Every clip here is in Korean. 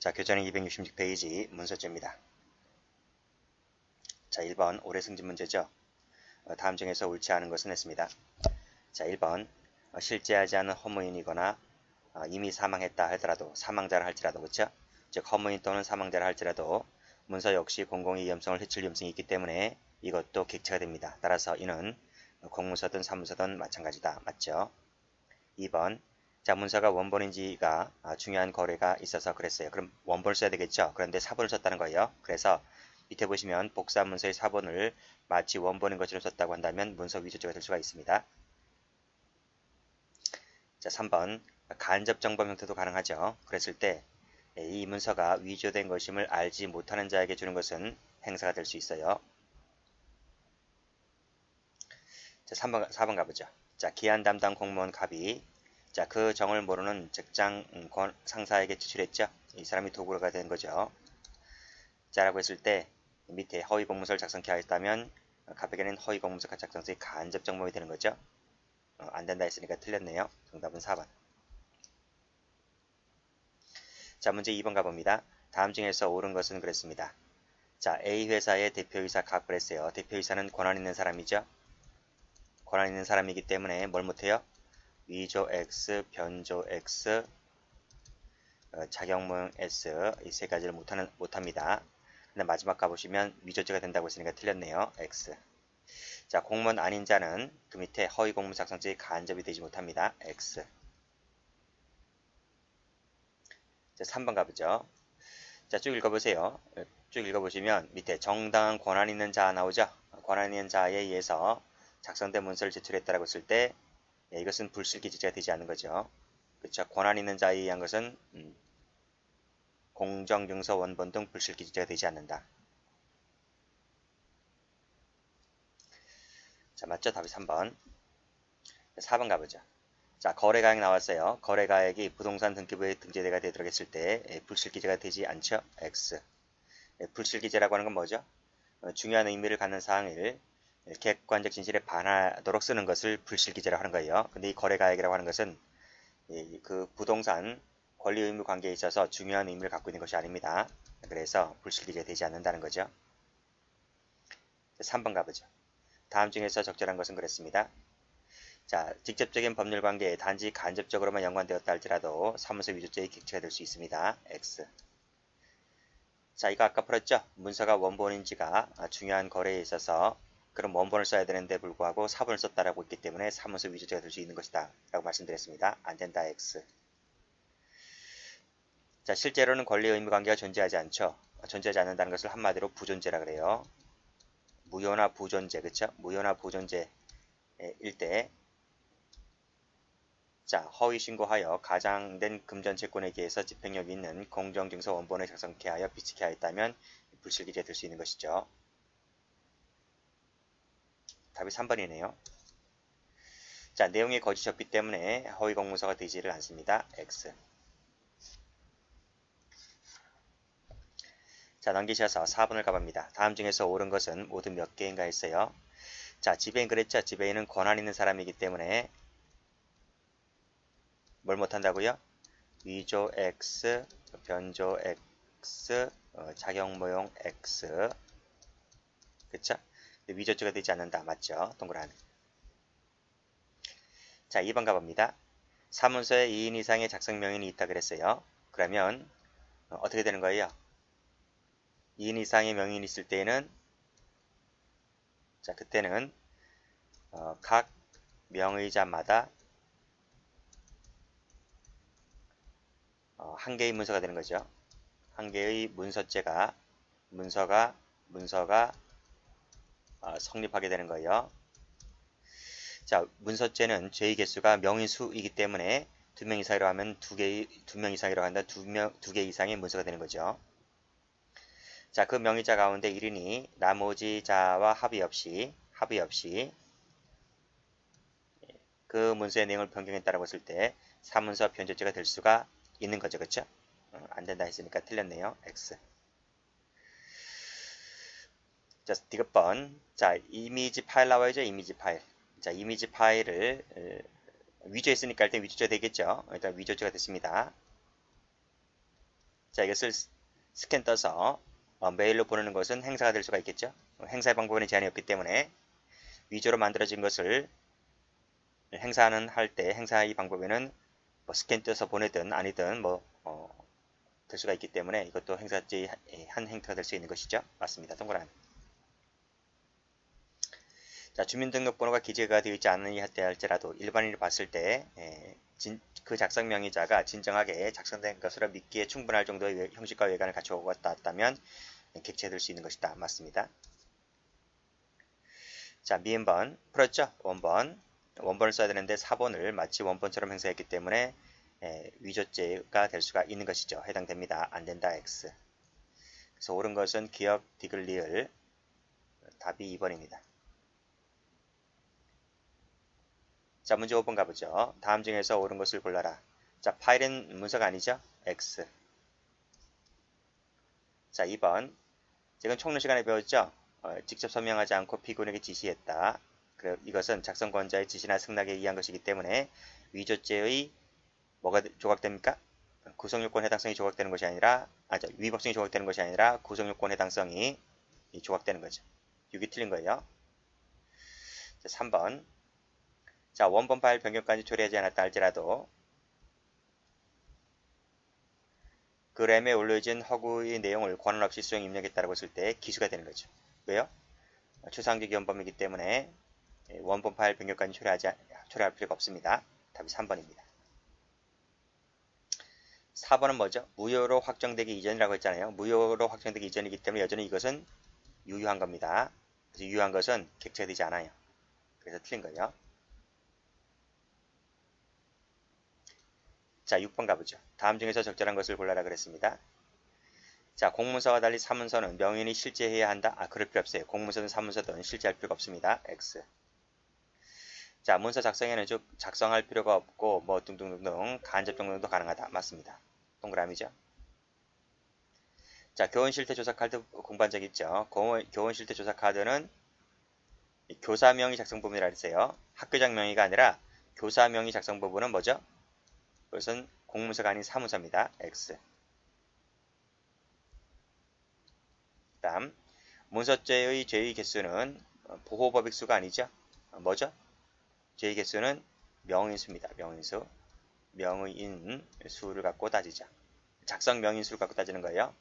자, 교재는 266페이지 문서제입니다. 자, 1번 올해 승진 문제죠. 다음 중에서 옳지 않은 것은 했습니다. 자, 1번 실제하지 않은 허무인이거나 이미 사망했다 하더라도 사망자라 할지라도 그쵸? 즉 허무인 또는 사망자라 할지라도 문서 역시 공공의 위험성을 해칠 위험성이 있기 때문에 이것도 객체가 됩니다. 따라서 이는 공문서든 사문서든 마찬가지다. 맞죠? 2번 자, 문서가 원본인지가 중요한 거래가 있어서 그랬어요. 그럼 원본을 써야 되겠죠. 그런데 사본을 썼다는 거예요. 그래서 밑에 보시면 복사 문서의 사본을 마치 원본인 것처럼 썼다고 한다면 문서 위조죄가 될 수가 있습니다. 자, 3번 간접 정범 형태도 가능하죠. 그랬을 때 이 문서가 위조된 것임을 알지 못하는 자에게 주는 것은 행사가 될 수 있어요. 자, 4번 가보죠. 자, 기한 담당 공무원 갑이 자, 그 정을 모르는 직장 상사에게 지출했죠. 이 사람이 도구가 된 거죠. 자, 라고 했을 때 밑에 허위 공문서를 작성케 하였다면 갑에게는 허위 공문서 작성서의 간접 정범이 되는 거죠. 안 된다 했으니까 틀렸네요. 정답은 4번. 자, 문제 2번 가봅니다. 다음 중에서 옳은 것은 그랬습니다. 자, A 회사의 대표이사 갑을 했어요. 대표이사는 권한 있는 사람이죠. 권한 있는 사람이기 때문에 뭘 못해요? 위조 X, 변조 X, 작용 모형 S 이 세 가지를 못합니다. 근데 마지막 가보시면 위조죄가 된다고 했으니까 틀렸네요. X. 자, 공무원 아닌 자는 그 밑에 허위 공문 작성죄의 간접이 되지 못합니다. X. 자, 3번 가보죠. 자, 쭉 읽어보세요. 쭉 읽어보시면 밑에 정당한 권한 있는 자 나오죠. 권한 있는 자에 의해서 작성된 문서를 제출했다라고 했을 때 이것은 불실기재가 되지 않는 거죠. 그렇죠. 권한 있는 자에 의한 것은 공정증서 원본 등 불실기재가 되지 않는다. 자, 맞죠? 답이 3번. 4번 가보죠. 자, 거래가액 나왔어요. 거래가액이 부동산 등기부에 등재가 되도록 했을 때 불실기재가 되지 않죠? X. 불실기재라고 하는 건 뭐죠? 중요한 의미를 갖는 사항을 객관적 진실에 반하도록 쓰는 것을 불실기재라고 하는 거예요. 근데 이 거래가액이라고 하는 것은 그 부동산 권리 의무 관계에 있어서 중요한 의미를 갖고 있는 것이 아닙니다. 그래서 불실기재가 되지 않는다는 거죠. 3번 가보죠. 다음 중에서 적절한 것은 그랬습니다. 자, 직접적인 법률 관계에 단지 간접적으로만 연관되었다 할지라도 사무소 위조죄의 객체가 될 수 있습니다. X. 자, 이거 아까 풀었죠? 문서가 원본인지가 중요한 거래에 있어서 그런 원본을 써야 되는데 불구하고 사본을 썼다라고 했기 때문에 사무소 위조죄가 될 수 있는 것이다 라고 말씀드렸습니다. 안 된다. X. 자, 실제로는 권리 의무 관계가 존재하지 않죠. 존재하지 않는다는 것을 한마디로 부존재라 그래요. 무효나 부존재, 그쵸? 무효나 부존재일 때 자, 허위 신고하여 가장된 금전채권에 대해서 집행력이 있는 공정증서 원본을 작성케 하여 비치게 하였다면 불실기재 될 수 있는 것이죠. 답이 3번이네요. 자, 내용이 거짓이었기 때문에 허위 공문서가 되지를 않습니다. X. 자, 넘기셔서 4번을 가봅니다. 다음 중에서 옳은 것은 모두 몇 개인가 했어요. 자, 지배인 그랬죠? 지배인은 권한 있는 사람이기 때문에 뭘 못한다고요? 위조 X, 변조 X, 작용모형 X. 그쵸? 위조죄가 되지 않는다. 맞죠? 동그라미. 자, 2번 가봅니다. 사문서에 2인 이상의 작성 명인이 있다 그랬어요. 그러면 어떻게 되는 거예요? 2인 이상의 명인이 있을 때에는 자, 그때는 각 명의자마다 한 개의 문서가 되는 거죠. 한 개의 문서가 성립하게 되는 거예요. 자, 문서죄는 죄의 개수가 명인 수이기 때문에 2명 이상이라고 하면 2명 이상이라고 한다. 2개 이상의 문서가 되는 거죠. 자, 그 명의자 가운데 1인이 나머지 자와 합의 없이 그 문서의 내용을 변경했다라고 했을 때 사문서 변조죄가 될 수가 있는 거죠. 그렇죠? 안 된다 했으니까 틀렸네요. X. 자, 디귿번. 자, 이미지 파일 나와야죠. 이미지 파일. 자, 이미지 파일을 위조했으니까 일단 위조죄 되겠죠. 일단 위조죄가 됐습니다. 자, 이것을 스캔 떠서 메일로 보내는 것은 행사가 될 수가 있겠죠. 행사의 방법에는 제한이 없기 때문에 위조로 만들어진 것을 행사는 할 때 행사의 방법에는 뭐 스캔 떠서 보내든 아니든 될 수가 있기 때문에 이것도 행사죄의 한 행태가 될 수 있는 것이죠. 맞습니다. 동그라미. 자, 주민등록번호가 기재가 되어 있지 않으니 할지라도 일반인이 봤을 때 그 작성 명의자가 진정하게 작성된 것으로 믿기에 충분할 정도의 형식과 외관을 갖추고 왔다면 객체될 수 있는 것이다. 맞습니다. 자, 미음번 풀었죠? 원본을 써야 되는데 4번을 마치 원본처럼 행사했기 때문에 위조죄가 될 수가 있는 것이죠. 해당됩니다. 안된다. X. 그래서 옳은 것은 기억, 디귿, 리을. 답이 2번입니다. 자, 문제 5번 가보죠. 다음 중에서 옳은 것을 골라라. 자, 파일은 문서가 아니죠? X. 자, 2번. 지금 총론 시간에 배웠죠? 직접 설명하지 않고 피고인에게 지시했다. 이것은 작성권자의 지시나 승낙에 의한 것이기 때문에 위조죄의 뭐가 조각됩니까? 구성요건 해당성이 조각되는 것이 아니라, 위법성이 조각되는 것이 아니라 구성요건 해당성이 조각되는 거죠. 6이 틀린 거예요. 자, 3번. 자, 원본 파일 변경까지 처리하지 않았다 할지라도 그 램에 올려진 허구의 내용을 권한 없이 수정 입력했다고 했을 때 기수가 되는 거죠. 왜요? 추상적 원본이기 때문에 원본 파일 변경까지 처리할 필요가 없습니다. 답이 3번입니다. 4번은 뭐죠? 무효로 확정되기 이전이라고 했잖아요. 무효로 확정되기 이전이기 때문에 여전히 이것은 유효한 겁니다. 그래서 유효한 것은 객체가 되지 않아요. 그래서 틀린 거예요. 자, 6번 가보죠. 다음 중에서 적절한 것을 골라라 그랬습니다. 자, 공문서와 달리 사문서는 명인이 실제해야 한다. 그럴 필요 없어요. 공문서든 사문서든 실제할 필요가 없습니다. X. 자, 문서 작성에는 즉 작성할 필요가 없고 뭐 등등등등 간접 정정도 가능하다. 맞습니다. 동그라미죠. 자, 교원 실태 조사 카드 공부한 적 있죠. 교원 실태 조사 카드는 교사 명의 작성 부분이라 했어요. 학교장 명의가 아니라 교사 명의 작성 부분은 뭐죠? 그것은 공문서가 아닌 사문서입니다. X. 다음 문서죄의 죄의 개수는 보호법익수가 아니죠. 뭐죠? 죄의 개수는 명인수입니다. 명인수. 명의인수를 갖고 따지죠. 작성 명인수를 갖고 따지는 거예요.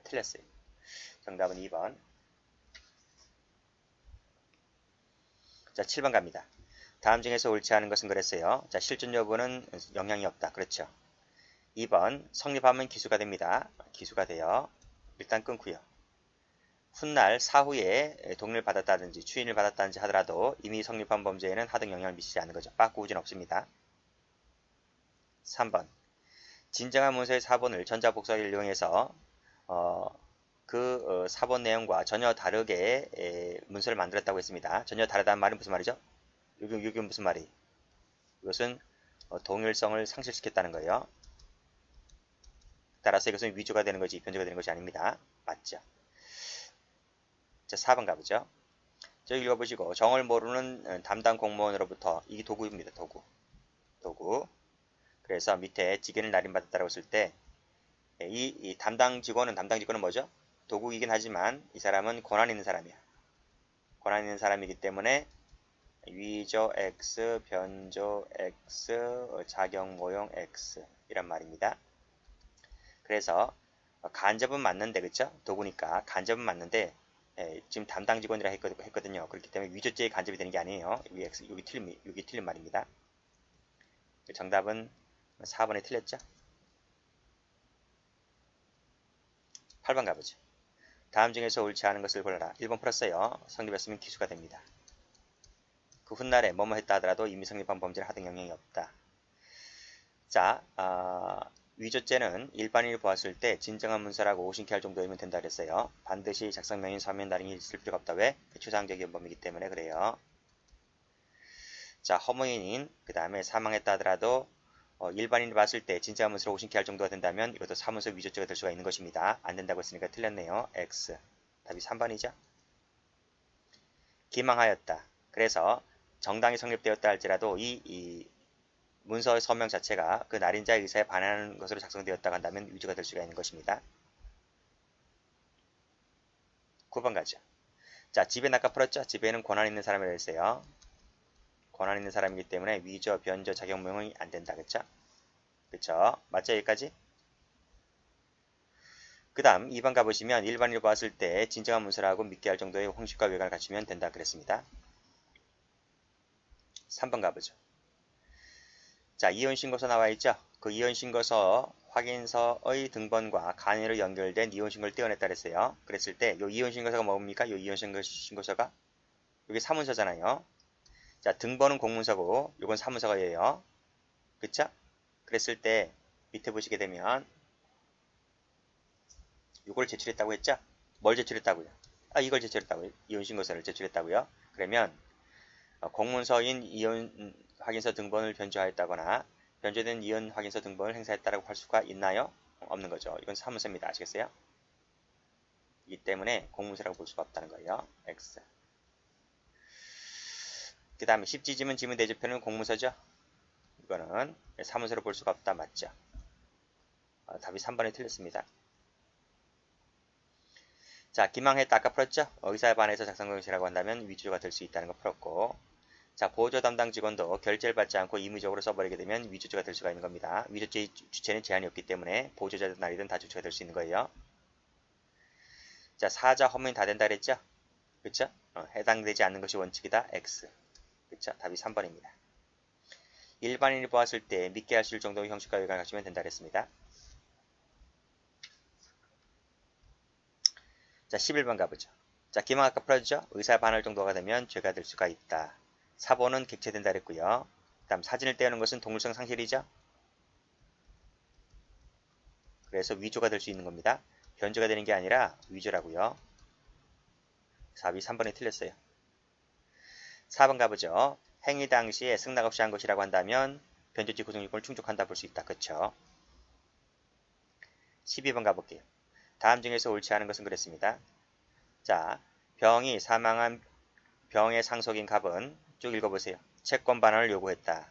틀렸어요. 정답은 2번. 자, 7번 갑니다. 다음 중에서 옳지 않은 것은 그랬어요. 자, 실존 여부는 영향이 없다. 그렇죠. 2번 성립하면 기수가 됩니다. 기수가 돼요. 일단 끊고요. 훗날 사후에 동의를 받았다든지 추인을 받았다든지 하더라도 이미 성립한 범죄에는 하등 영향을 미치지 않는 거죠. 빠꾸우진 없습니다. 3번 진정한 문서의 사본을 전자복사기를 이용해서 사본 내용과 전혀 다르게 문서를 만들었다고 했습니다. 전혀 다르다는 말은 무슨 말이죠? 이게 무슨 말이? 이것은 동일성을 상실시켰다는 거예요. 따라서 이것은 위조가 되는 것이 변조가 되는 것이 아닙니다. 맞죠? 자, 4번 가보죠. 저기 읽어보시고 정을 모르는 담당 공무원으로부터 이게 도구입니다. 도구. 그래서 밑에 직위를 날인받았다고 했을 때 이 담당 직원은 뭐죠? 도구이긴 하지만 이 사람은 권한 있는 사람이야. 권한 있는 사람이기 때문에 위조 X, 변조 X, 작용 모용 X 이란 말입니다. 그래서 간접은 맞는데 그쵸? 도구니까 간접은 맞는데 지금 담당 직원이라 했거든요. 그렇기 때문에 위조죄의 간접이 되는 게 아니에요. 여기 틀린 말입니다. 정답은 4번에 틀렸죠? 8번 가보죠. 다음 중에서 옳지 않은 것을 골라라. 1번 풀었어요. 성립했으면 기수가 됩니다. 그 훗날에 뭐뭐 했다 하더라도 이미 성립한 범죄는 하등 영향이 없다. 자, 위조죄는 일반인이 보았을 때 진정한 문서라고 오신케 할 정도이면 된다 그랬어요. 반드시 작성명인 서면 날인이 있을 필요가 없다. 왜? 추상적인 범이기 때문에 그래요. 자, 허무인인 그 다음에 사망했다 하더라도 일반인이 봤을 때 진짜 문서로 오신케 할 정도가 된다면 이것도 사문서 위조죄가 될 수가 있는 것입니다. 안 된다고 했으니까 틀렸네요. X. 답이 3번이죠. 기망하였다. 그래서 정당이 성립되었다 할지라도 이 문서의 서명 자체가 그 날인자의 의사에 반하는 것으로 작성되었다고 한다면 위조가 될 수가 있는 것입니다. 9번 가죠. 자, 지배는 아까 풀었죠? 지배는 권한 있는 사람이라고 했어요. 권한 있는 사람이기 때문에 위조, 변조, 작용명이 안 된다. 그쵸? 그쵸? 맞죠? 여기까지? 그 다음 2번 가보시면 일반인으로 봤을 때 진정한 문서라고 믿게 할 정도의 형식과 외관을 갖추면 된다 그랬습니다. 3번 가보죠. 자, 이혼신고서 나와있죠? 그 이혼신고서 확인서의 등본과 간이로 연결된 이혼신고를 떼어냈다 그랬어요. 그랬을 때 이 이혼신고서가 뭡니까? 이 이혼신고서가 여기 사문서잖아요. 자, 등본은 공문서고 이건 사문서예요. 그쵸? 그랬을 때 밑에 보시게 되면 이걸 제출했다고 했죠? 뭘 제출했다고요? 이걸 제출했다고요. 이혼신고서를 제출했다고요. 그러면 공문서인 이혼 확인서 등본을 변조하였다거나 변조된 이혼 확인서 등본을 행사했다라고 할 수가 있나요? 없는 거죠. 이건 사문서입니다. 아시겠어요? 이기 때문에 공문서라고 볼 수가 없다는 거예요. X. 그 다음에 10지지문 지문 대조표는 공문서죠. 이거는 사문서로 볼 수가 없다. 맞죠? 답이 3번에 틀렸습니다. 자, 기망했다. 아까 풀었죠? 의사에 반해서 작성한 것이라고 한다면 위조가 될 수 있다는 거 풀었고, 자, 보조 담당 직원도 결제를 받지 않고 임의적으로 써버리게 되면 위조죄가 될 수가 있는 겁니다. 위조죄의 주체는 제한이 없기 때문에 보조자든 날이든 다 주체가 될 수 있는 거예요. 자, 사자 허문이 다 된다 그랬죠? 그쵸? 해당되지 않는 것이 원칙이다. X. 그쵸? 답이 3번입니다. 일반인이 보았을 때 믿게 할 수 있을 정도의 형식과 외관을 갖추면 된다 그랬습니다. 자, 11번 가보죠. 자, 기망 아까 풀어주죠? 의사에 반할 정도가 되면 죄가 될 수가 있다. 사본은 객체된다 그랬고요. 그 다음 사진을 떼우는 것은 동물성 상실이죠? 그래서 위조가 될 수 있는 겁니다. 변조가 되는 게 아니라 위조라고요. 답이 3번이 틀렸어요. 4번 가보죠. 행위 당시에 승낙 없이 한 것이라고 한다면 변조지 구성요건을 충족한다 볼 수 있다. 그쵸? 12번 가볼게요. 다음 중에서 옳지 않은 것은 그랬습니다. 자, 병이 사망한 병의 상속인 갑은 쭉 읽어보세요. 채권 반환을 요구했다.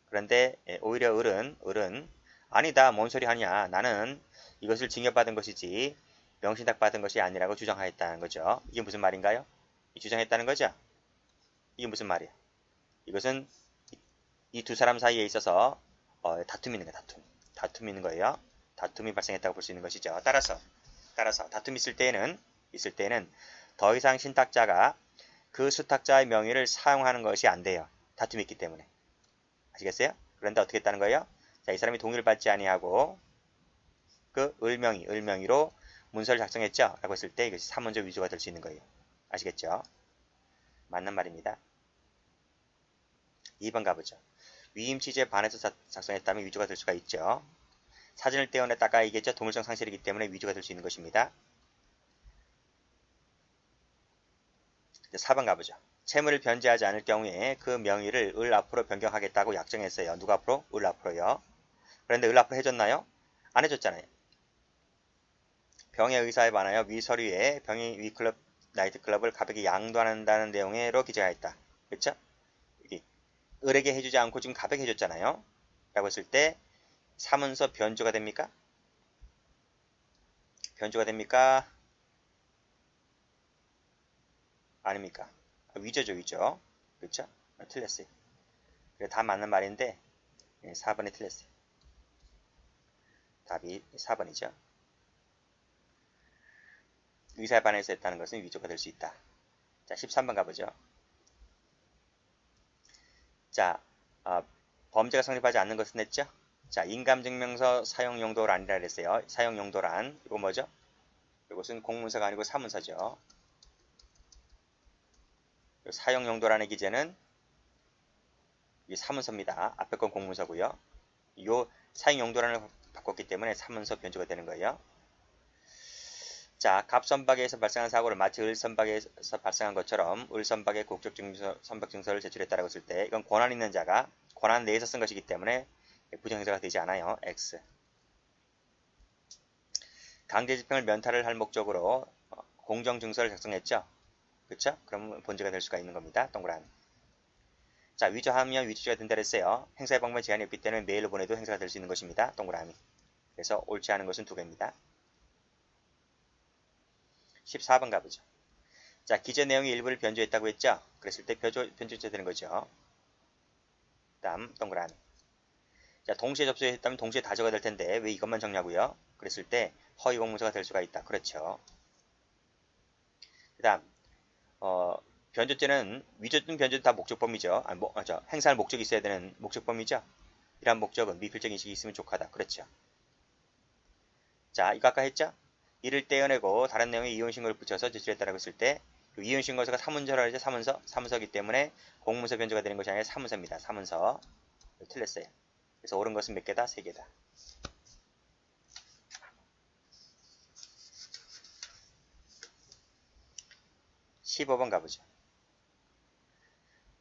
그런데 오히려 을은 아니다. 뭔 소리 하냐. 나는 이것을 징역받은 것이지 명신탁 받은 것이 아니라고 주장하였다는 거죠. 이게 무슨 말인가요? 주장했다는 거죠? 이게 무슨 말이야? 이것은 이 두 사람 사이에 있어서 다툼이 있는 거야. 다툼이 있는 거예요. 다툼이 발생했다고 볼 수 있는 것이죠. 따라서 다툼이 있을 때에는 더 이상 신탁자가 그 수탁자의 명의를 사용하는 것이 안 돼요. 다툼이 있기 때문에. 아시겠어요? 그런데 어떻게 했다는 거예요? 자, 이 사람이 동의를 받지 아니하고 그 을명의로 문서를 작성했죠? 라고 했을 때 이것이 사문적 위조가 될 수 있는 거예요. 아시겠죠? 맞는 말입니다. 2번 가보죠. 위임 취지에 반해서 작성했다면 위조가 될 수가 있죠. 사진을 떼어냈다가 이겠죠? 동물성 상실이기 때문에 위조가 될 수 있는 것입니다. 4번 가보죠. 채무를 변제하지 않을 경우에 그 명의를 을 앞으로 변경하겠다고 약정했어요. 누가 앞으로? 을 앞으로요. 그런데 을 앞으로 해줬나요? 안 해줬잖아요. 병의 의사에 반하여 위 서류에 병이 위 클럽 나이트클럽을 가볍게 양도한다는 내용으로 기재하였다. 그렇죠? 여기 을에게 해주지 않고 지금 가볍게 해줬잖아요. 라고 했을 때 사문서 변조가 됩니까? 변조가 됩니까? 아닙니까? 위조죠, 위조. 그렇죠? 틀렸어요. 다 맞는 말인데 4번이 틀렸어요. 답이 4번이죠. 의사에 반해서 했다는 것은 위조가 될 수 있다. 자, 13번 가보죠. 자, 범죄가 성립하지 않는 것은 했죠? 자, 인감증명서 사용용도를 아니라 그랬어요. 사용용도란 이거 뭐죠? 이것은 공문서가 아니고 사문서죠. 사용용도란의 기재는 이 사문서입니다. 앞에 건 공문서고요. 이 사용용도란을 바꿨기 때문에 사문서 변조가 되는 거예요. 자, 갑선박에서 발생한 사고를 마치 을선박에서 발생한 것처럼 을선박의 국적증서, 선박증서를 제출했다라고 했을 때 이건 권한 있는 자가 권한 내에서 쓴 것이기 때문에 부정행사가 되지 않아요. X. 강제집행을 면탈을 할 목적으로 공정증서를 작성했죠. 그렇죠? 그럼 본죄가 될 수가 있는 겁니다. 동그란. 자, 위조하면 위조죄가 된다 그랬어요. 행사의 방법에 제한이 없기 때문에 메일로 보내도 행사가 될 수 있는 것입니다. 동그라미. 그래서 옳지 않은 것은 2개입니다. 14번 가보죠. 자, 기재 내용의 일부를 변조했다고 했죠? 그랬을 때 변조죄 되는 거죠. 다음 동그라미. 자, 동시에 접수했다면 동시에 다 적어야 될 텐데 왜 이것만 정리하고요? 그랬을 때 허위 공문서가 될 수가 있다. 그렇죠. 그 다음 변조죄는 위조든 변조든 다 목적범위죠. 행사할 목적이 있어야 되는 목적범위죠. 이러한 목적은 미필적 인식이 있으면 족하다. 그렇죠. 자, 이거 아까 했죠? 이를 떼어내고 다른 내용의 이혼신고를 붙여서 제출했다라고 했을 때 이혼신고서가 사문서라고 하죠. 사문서이기 때문에 공문서 변조가 되는 것이 아니라 사문서입니다. 사문서. 틀렸어요. 그래서 옳은 것은 몇 개다? 3개다. 15번 가보죠.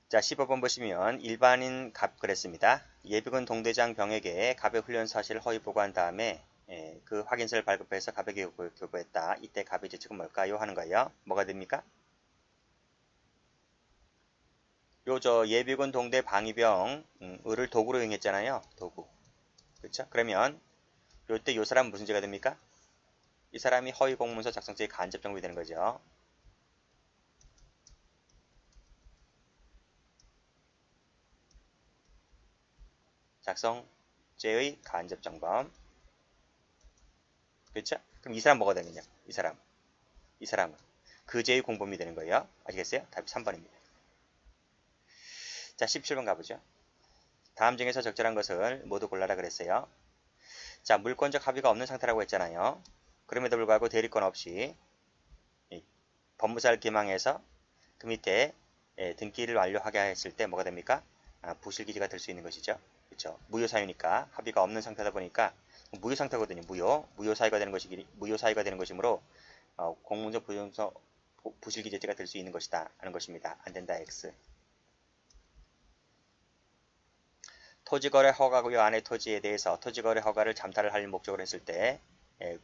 자, 15번 보시면 일반인 갑 그랬습니다. 예비군 동대장 병에게 갑의 훈련 사실을 허위 보고한 다음에 그 확인서를 발급해서 갑에게 교부했다. 이때 갑의 죄책은 뭘까요? 하는 거예요. 뭐가 됩니까? 요 예비군 동대 방위병 을을 도구로 이용했잖아요. 도구. 그렇죠? 그러면 요때 요 사람은 무슨 죄가 됩니까? 이 사람이 허위 공문서 작성죄의 간접 정범이 되는 거죠. 작성죄의 간접 정범. 그렇죠? 그럼 이 사람 뭐가 되느냐? 이 사람은 그 죄의 공범이 되는 거예요. 아시겠어요? 답이 3번입니다. 자, 17번 가보죠. 다음 중에서 적절한 것을 모두 골라라 그랬어요. 자, 물권적 합의가 없는 상태라고 했잖아요. 그럼에도 불구하고 대리권 없이 법무사를 기망해서 그 밑에 등기를 완료하게 했을 때 뭐가 됩니까? 부실기지가 될 수 있는 것이죠. 그렇죠. 무효사유니까 합의가 없는 상태다 보니까 무효 상태거든요. 무효사유가 되는 것이므로 공문서 부실기재죄가 될 수 있는 것이다 하는 것입니다. 안 된다 X. 토지거래 허가구역 안의 토지에 대해서 토지거래 허가를 잠탈을 할 목적으로 했을 때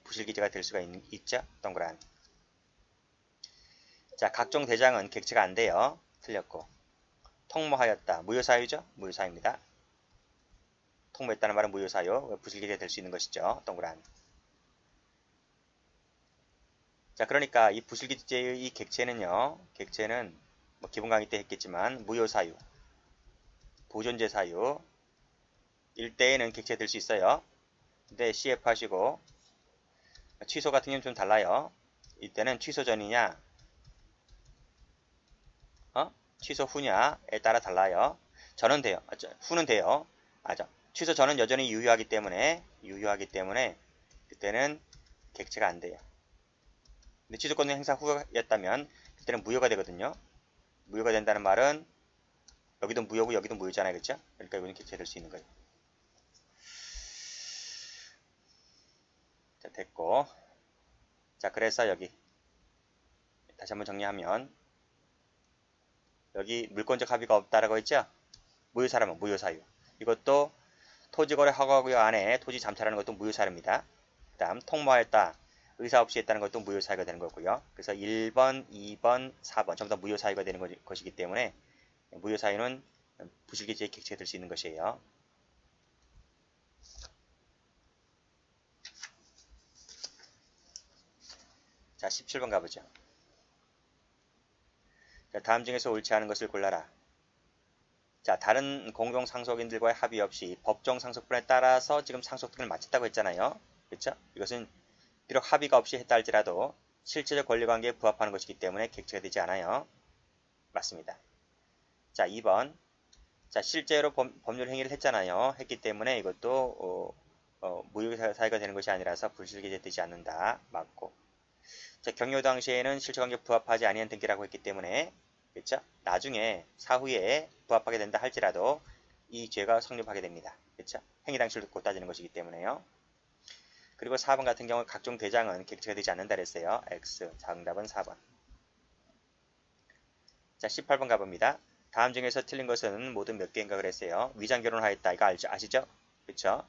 부실기재가 될 수가 있죠. 동그란. 자, 각종 대장은 객체가 안 돼요. 틀렸고. 통모하였다. 무효사유죠? 무효사유입니다. 통모했다는 말은 무효사유. 부실기재 될 수 있는 것이죠. 동그란. 자, 그러니까 이 부실기재의 이 객체는 뭐 기본 강의 때 했겠지만 무효사유, 보존재 사유 일대에는 객체될 수 있어요. 근데 CF 하시고 취소 같은 경우는 좀 달라요. 이때는 취소 전이냐 취소 후냐에 따라 달라요. 전은 돼요. 후는 돼요. 취소 전은 여전히 유효하기 때문에 그때는 객체가 안 돼요. 근데 취소권 행사 후였다면 그때는 무효가 되거든요. 무효가 된다는 말은 여기도 무효고 여기도 무효잖아요. 그렇죠? 그러니까 이거는 객체될 수 있는 거예요. 자, 됐고. 자, 그래서 여기 다시 한번 정리하면 여기 물권적 합의가 없다라고 했죠? 무효사라면 무효사유. 이것도 토지거래 허가구역 안에 토지 잠탈하는 것도 무효사유입니다. 그 다음 통모하였다. 의사 없이 했다는 것도 무효사유가 되는 거고요. 그래서 1번, 2번, 4번 전부 다 무효사유가 되는 것이기 때문에 무효사유는 부실기재의 객체가 될 수 있는 것이에요. 자, 17번 가보죠. 자, 다음 중에서 옳지 않은 것을 골라라. 자, 다른 공동 상속인들과의 합의 없이 법정 상속분에 따라서 지금 상속등을 마쳤다고 했잖아요. 그렇죠? 이것은 비록 합의가 없이 했다 할지라도 실체적 권리관계에 부합하는 것이기 때문에 객체가 되지 않아요. 맞습니다. 자, 2번. 자, 실제로 법률 행위를 했잖아요. 했기 때문에 이것도 무효사유가 되는 것이 아니라서 불실기재되지 않는다. 맞고. 자, 경요 당시에는 실체관계에 부합하지 아니한 등기라고 했기 때문에 그렇죠? 나중에 사후에 부합하게 된다 할지라도 이 죄가 성립하게 됩니다. 그렇죠? 행위 당시를 듣고 따지는 것이기 때문에요. 그리고 4번 같은 경우 각종 대장은 객체가 되지 않는다 그랬어요. X. 정답은 4번. 자, 18번 가봅니다. 다음 중에서 틀린 것은 모두 몇 개인가 그랬어요. 위장 결혼하였다. 이거 아시죠? 그렇죠?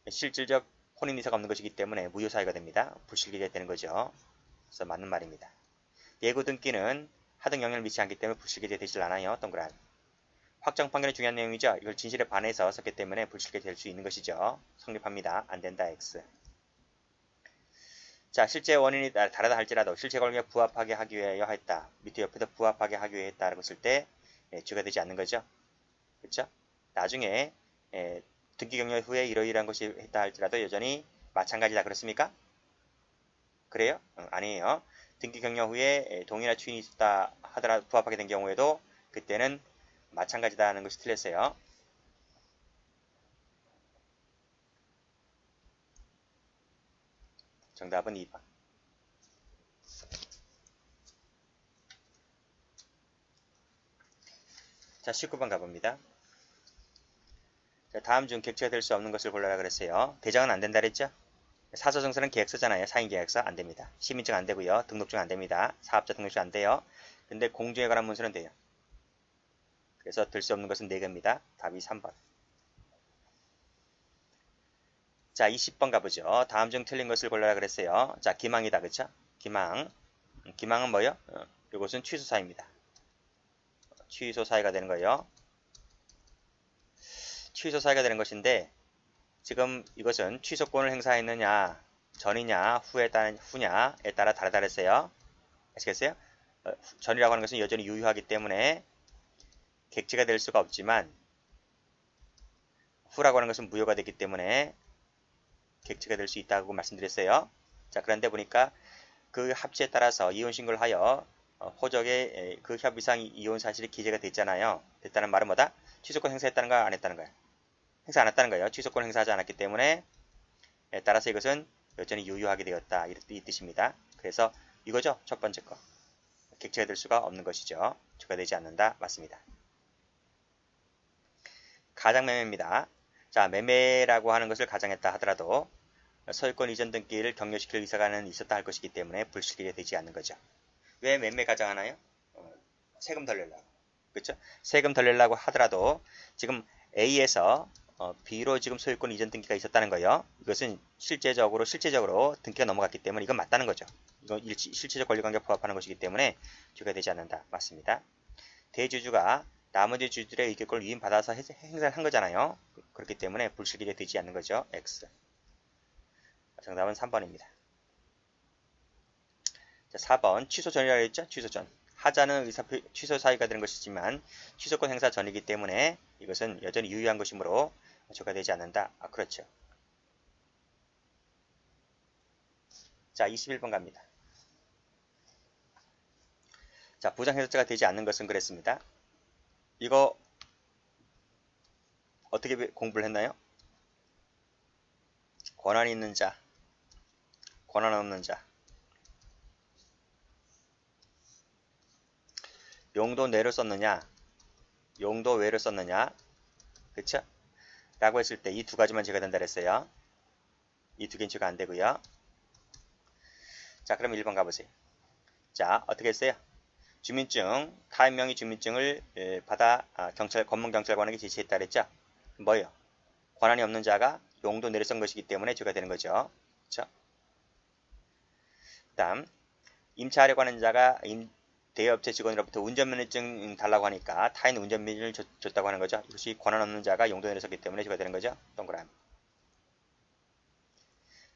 실질적 혼인이사가 없는 것이기 때문에 무효사유가 됩니다. 불실기재가 되는 거죠. 그래서 맞는 말입니다. 예고 등기는 하등 영향을 미치지 않기 때문에 불실기재 되질 않아요. 동그란. 확정 판결이 중요한 내용이죠. 이걸 진실에 반해서 썼기 때문에 불실게 될 수 있는 것이죠. 성립합니다. 안 된다 X. 자, 실제 원인이 다르다 할지라도 실체 권리에 부합하게 하기 위하여 했다. 밑에 옆에도 부합하게 하기 위해 했다라고 쓸 때 주가 되지 않는 거죠. 그렇죠? 나중에 등기 경력 후에 이러이러한 것이 했다 할지라도 여전히 마찬가지다. 그렇습니까? 그래요? 아니에요. 등기 경력 후에 동의나 추인이 있었다 하더라도 부합하게 된 경우에도 그때는 마찬가지다 하는 것이 틀렸어요. 정답은 2번. 자, 19번 가봅니다. 자, 다음 중 객체가 될 수 없는 것을 골라라 그랬어요. 대장은 안 된다 그랬죠? 사서증서는 계약서잖아요. 사인계약서 안 됩니다. 시민증 안 되고요. 등록증 안 됩니다. 사업자 등록증 안 돼요. 근데 공중에 관한 문서는 돼요. 그래서 될 수 없는 것은 4개입니다. 답이 3번. 자, 20번 가보죠. 다음 중 틀린 것을 골라라 그랬어요. 자, 기망이다. 그쵸? 기망. 기망은 뭐요? 이것은 취소사입니다. 취소사유가 되는 거예요. 취소사유가 되는 것인데 지금 이것은 취소권을 행사했느냐 전이냐 후냐에 따라 다르다 그랬어요. 아시겠어요? 전이라고 하는 것은 여전히 유효하기 때문에 객체가 될 수가 없지만 후라고 하는 것은 무효가 되기 때문에 객체가 될 수 있다고 말씀드렸어요. 자, 그런데 보니까 그 합치에 따라서 이혼 신고를 하여 호적에 그 협의상 이혼 사실이 기재가 됐잖아요. 됐다는 말은 뭐다? 취소권 행사했다는 거 안 했다는 거야? 행사 안 했다는 거예요. 취소권 행사하지 않았기 때문에 따라서 이것은 여전히 유효하게 되었다. 이 뜻입니다. 그래서 이거죠. 첫 번째 거. 객체가 될 수가 없는 것이죠. 주가 되지 않는다. 맞습니다. 가장매매입니다. 자, 매매라고 하는 것을 가장했다 하더라도 소유권 이전 등기를 격려시킬 의사가 있었다 할 것이기 때문에 불실기가 되지 않는 거죠. 왜 매매 가장하나요? 세금 덜 내려고. 그렇죠? 세금 덜 내려고 하더라도 지금 A에서 B로 지금 소유권 이전 등기가 있었다는 거예요. 이것은 실제적으로 등기가 넘어갔기 때문에 이건 맞다는 거죠. 이건 실체적 권리관계 부합하는 것이기 때문에 주가 되지 않는다. 맞습니다. 대주주가 나머지 주주들의 의결권을 위임받아서 행사를 한 거잖아요. 그렇기 때문에 불실기가 되지 않는 거죠. X. 정답은 3번입니다. 자, 4번 취소 전이라고 했죠? 취소 전. 하자는 취소 사유가 되는 것이지만 취소권 행사 전이기 때문에 이것은 여전히 유효한 것이므로 주가 되지 않는다. 그렇죠. 자, 21번 갑니다. 자, 부정해석자가 되지 않는 것은 그랬습니다. 이거 어떻게 공부를 했나요? 권한이 있는 자, 권한 없는 자. 용도 내로 썼느냐, 용도 외로 썼느냐, 그쵸? 라고 했을 때 이 두 가지만 제가 된다 그랬어요. 이 두 개는 제가 안 되고요. 자, 그럼 1번 가보세요. 자, 어떻게 했어요? 주민증, 타인 명의 주민증을 받아 검문경찰관에게 제시했다 그랬죠? 뭐예요? 권한이 없는 자가 용도 내로 쓴 것이기 때문에 주가 되는 거죠. 그쵸? 그 다음, 임차하려고 하는 자가 대여업체 직원으로부터 운전면허증 달라고 하니까 타인 운전면허를 줬다고 하는 거죠. 이것이 권한 없는 자가 용도 내로 썼기 때문에 주가 되는 거죠. 동그라미.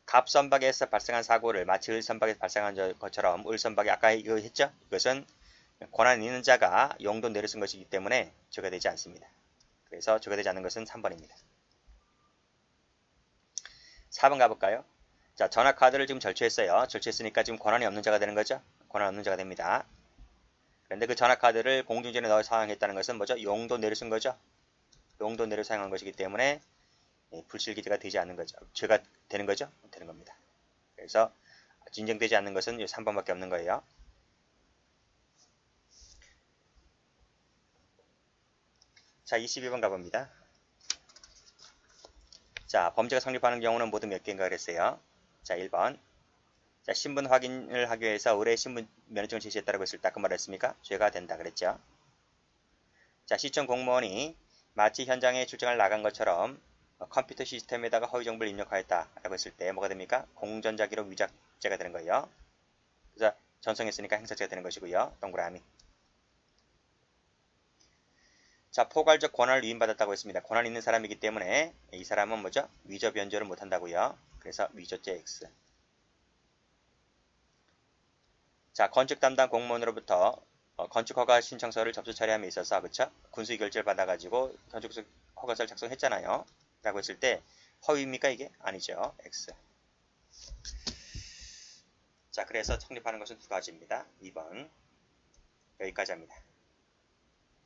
갑선박에서 발생한 사고를 마치 을선박에서 발생한 것처럼 을선박이 아까 이거 했죠? 이것은 권한 있는 자가 용도 내로 쓴 것이기 때문에 주가 되지 않습니다. 그래서 주가 되지 않는 것은 3번입니다. 4번 가볼까요? 자, 전화카드를 지금 절취했어요. 절취했으니까 지금 권한이 없는 자가 되는 거죠? 권한 없는 자가 됩니다. 그런데 그 전화카드를 공중전에 넣어 사용했다는 것은 뭐죠? 용도 내로 쓴 거죠? 용도 내로 사용한 것이기 때문에 불실기재가 되지 않는 거죠. 죄가 되는 거죠? 되는 겁니다. 그래서 인정되지 않는 것은 3번밖에 없는 거예요. 자, 22번 가봅니다. 자, 범죄가 성립하는 경우는 모두 몇 개인가 그랬어요. 자, 1번. 자, 신분 확인을 하기 위해서 의뢰 신분 면허증을 제시했다고 했을 때 아까 말했습니까? 죄가 된다 그랬죠. 자, 시청 공무원이 마치 현장에 출장을 나간 것처럼 컴퓨터 시스템에다가 허위 정보를 입력하였다라고 했을 때 뭐가 됩니까? 공전자기록 위작죄가 되는 거예요. 그래서 전송했으니까 행사죄가 되는 것이고요. 동그라미. 자, 포괄적 권한을 위임받았다고 했습니다. 권한 있는 사람이기 때문에 이 사람은 뭐죠? 위조 변조를 못한다고요. 그래서 위조죄 X. 자, 건축 담당 공무원으로부터 건축 허가 신청서를 접수 처리함에 있어서 그쵸? 군수의 결재를 받아가지고 건축 허가서를 작성했잖아요. 라고 했을 때 허위입니까 이게? 아니죠. X. 자, 그래서 성립하는 것은 두 가지입니다. 2번 여기까지 합니다.